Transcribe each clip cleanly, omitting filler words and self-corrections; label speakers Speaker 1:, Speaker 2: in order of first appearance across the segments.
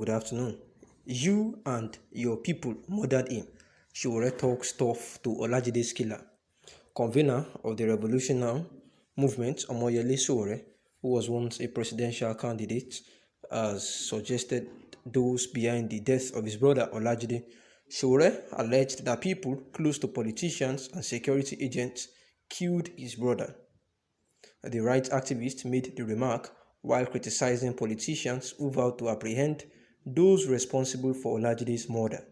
Speaker 1: Good afternoon. You and your people murdered him. Showore talks tough to Olajide's killer. Convener of the revolutionary movement, Omoyele Sowore, who was once a presidential candidate, has suggested those behind the death of his brother Olajide. Sowore alleged that people close to politicians and security agents killed his brother. The rights activist made the remark while criticizing politicians who vowed to apprehend those responsible for Olajide's murder.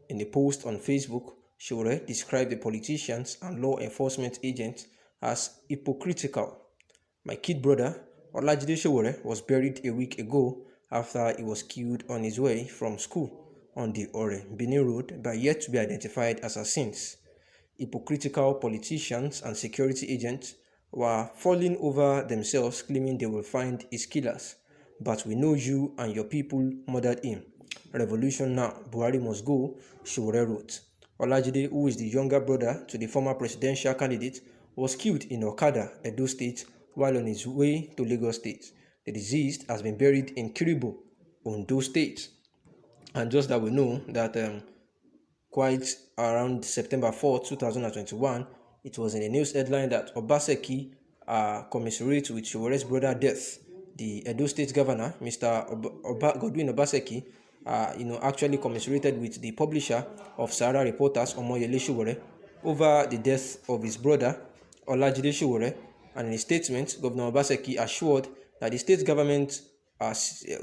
Speaker 1: In a post on Facebook, Sowore described the politicians and law enforcement agents as hypocritical. My kid brother, Olajide Sowore, was buried a week ago after he was killed on his way from school on the Ore-Benin Road by yet to be identified assassins. Hypocritical politicians and security agents were falling over themselves claiming they will find his killers. But we know you and your people murdered him. Revolution now, Buhari must go, Sowore wrote. Olajide, who is the younger brother to the former presidential candidate, was killed in Okada, Edo State, while on his way to Lagos State. The deceased has been buried in Kiribo, Ondo State. And just that we know that quite around September 4, 2021, it was in a news headline that Obaseki commiserates with Showore's brother's death. The Edo State Governor, Mr. Godwin Obaseki, actually commiserated with the publisher of Sahara Reporters, Omoyele Sowore, over the death of his brother, Olajide Sowore. And in a statement, Governor Obaseki assured that the state government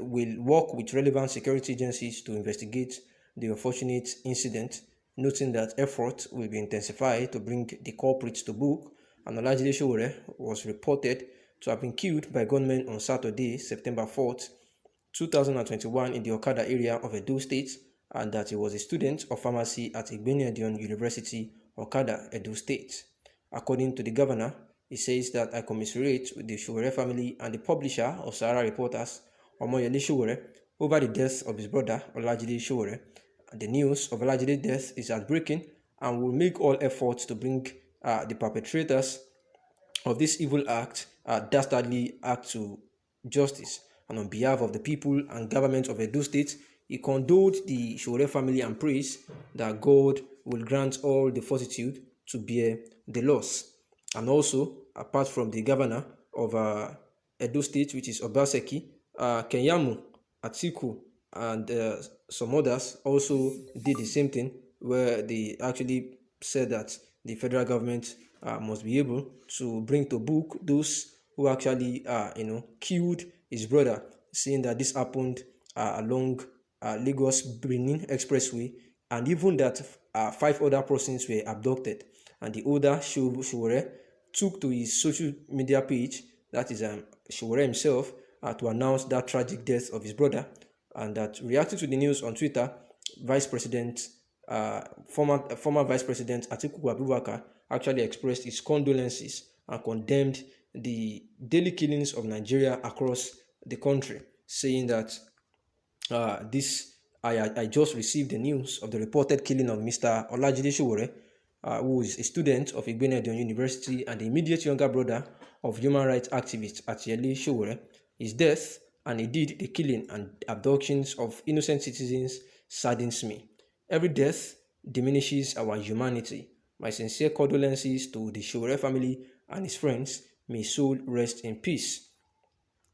Speaker 1: will work with relevant security agencies to investigate the unfortunate incident, noting that efforts will be intensified to bring the culprits to book. And Olajide Sowore was reported to have been killed by gunmen on Saturday, September 4th, 2021 in the Okada area of Edo State, and that he was a student of pharmacy at Igbeniedion University, Okada, Edo State. According to the governor, he says that I commiserate with the Sowore family and the publisher of Sahara Reporters, Omoyele Sowore, over the death of his brother, Olajide Sowore. The news of Olajide's death is heartbreaking and will make all efforts to bring the perpetrators of this evil act, dastardly act, to justice. And on behalf of the people and government of Edo State, he condoled the Sowore family and prays that God will grant all the fortitude to bear the loss. And also, apart from the governor of Edo State, which is Obaseki, Kenyamu, Atiku, and some others also did the same thing, where they actually said that the federal government must be able to bring to book those who actually killed his brother, seeing that this happened along Lagos-Benin Expressway, and even that 5 other persons were abducted. And the older Sowore took to his social media page, that is Sowore himself, to announce that tragic death of his brother. And that, reacting to the news on Twitter, former Vice President Atiku Abubakar actually expressed his condolences and condemned the daily killings of Nigeria across the country, saying that I just received the news of the reported killing of Mr. Olajide Sowore, who is a student of Igbeniedion University and the immediate younger brother of human rights activist Atiele Sowore. His death, and indeed the killing and abductions of innocent citizens, saddens me. Every death diminishes our humanity. My sincere condolences to the Sowore family and his friends. May his soul rest in peace.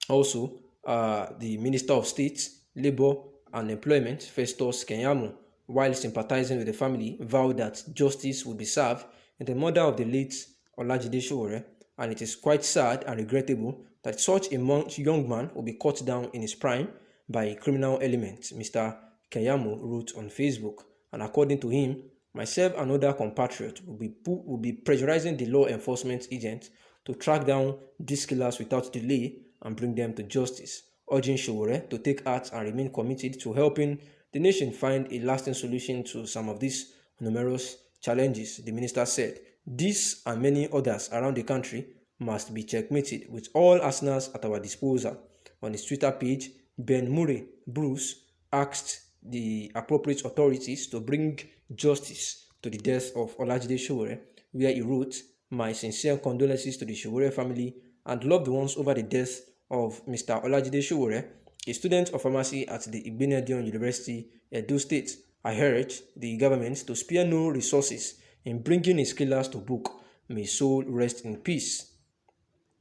Speaker 1: Also, the Minister of State, Labour and Employment, Festus Keyamo, while sympathizing with the family, vowed that justice would be served in the murder of the late Olajide Sowore, and it is quite sad and regrettable that such a young man will be cut down in his prime by a criminal element, Mr. Keyamo wrote on Facebook. And according to him, myself and other compatriots will be pressurizing the law enforcement agents to track down these killers without delay and bring them to justice, urging Sowore to take heart and remain committed to helping the nation find a lasting solution to some of these numerous challenges. The minister said, "This and many others around the country must be checkmated with all arsenals at our disposal." On his Twitter page, Ben Murray Bruce asked the appropriate authorities to bring justice to the death of Olajide Sowore, where he wrote, "My sincere condolences to the Sowore family and loved ones over the death of Mr. Olajide Sowore. a student of pharmacy at the Igbinedion University, Edo State, I urge the government to spare no resources in bringing his killers to book. May his soul rest in peace.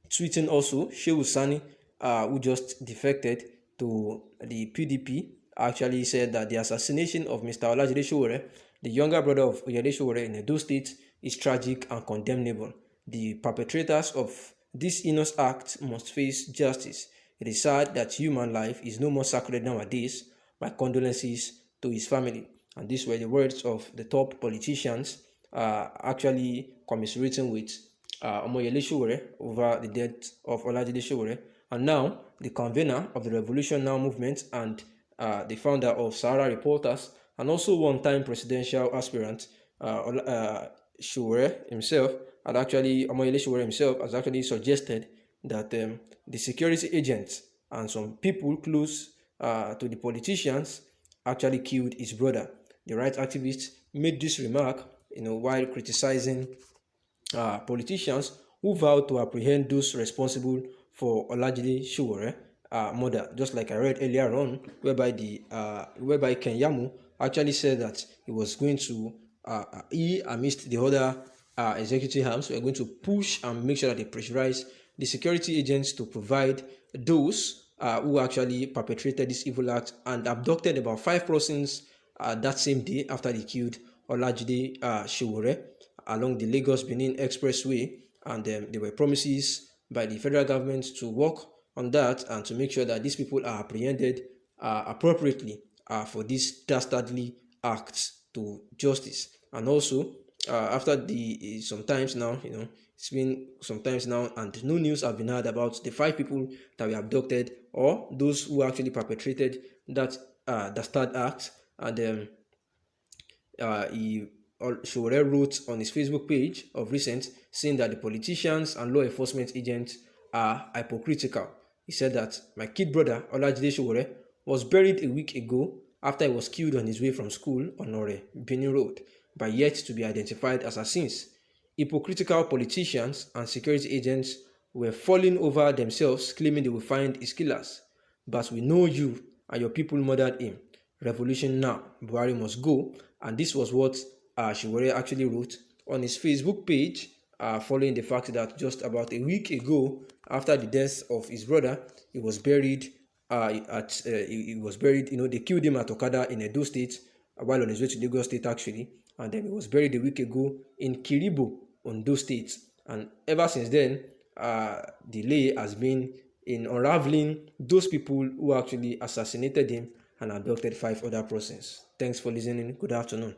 Speaker 1: Tweeting also, Shehu Sani, who just defected to the PDP, actually said that the assassination of Mr. Olajide Sowore, the younger brother of Oyede Sowore in Edo State, is tragic and condemnable. The perpetrators of this heinous act must face justice. It is sad that human life is no more sacred nowadays. My condolences to his family. And these were the words of the top politicians actually commiserating with Omoyele Sowore over the death of Olajide Sowore. And now, the convener of the Revolution Now movement and the founder of Sahara Reporters, and also one-time presidential aspirant Sowore himself, Omoyele Sowore himself has actually suggested that the security agents and some people close to the politicians actually killed his brother. The right activist made this remark, while criticizing politicians who vowed to apprehend those responsible for Olajide Sowore murder, just like I read earlier on, whereby Ken Yamu actually said that he was going to, he amidst the other executive arms, were going to push and make sure that they pressurize the security agents to provide those who actually perpetrated this evil act and abducted about 5 persons that same day after they killed Olajide Sowore along the Lagos-Benin Expressway, and there were promises by the federal government to work on that and to make sure that these people are apprehended appropriately for these dastardly acts to justice. And also, after sometimes now, it's been sometimes now, and no news have been heard about the 5 people that were abducted or those who actually perpetrated that dastard act. And Sowore wrote on his Facebook page of recent, saying that the politicians and law enforcement agents are hypocritical. He said that my kid brother, Olajide Sowore, was buried a week ago after he was killed on his way from school on Ore, Benin Road, by yet to be identified assassins. Hypocritical politicians and security agents were falling over themselves, claiming they will find his killers. But we know you and your people murdered him. Revolution now. Buhari must go. And this was what Sowore actually wrote on his Facebook page, following the fact that just about a week ago, after the death of his brother, he was buried they killed him at Okada in Edo State while on his way to Lagos State actually, and then he was buried a week ago in Kiribo, Ondo State. And ever since then, the delay has been in unraveling those people who actually assassinated him and abducted 5 other persons. Thanks for listening. Good afternoon.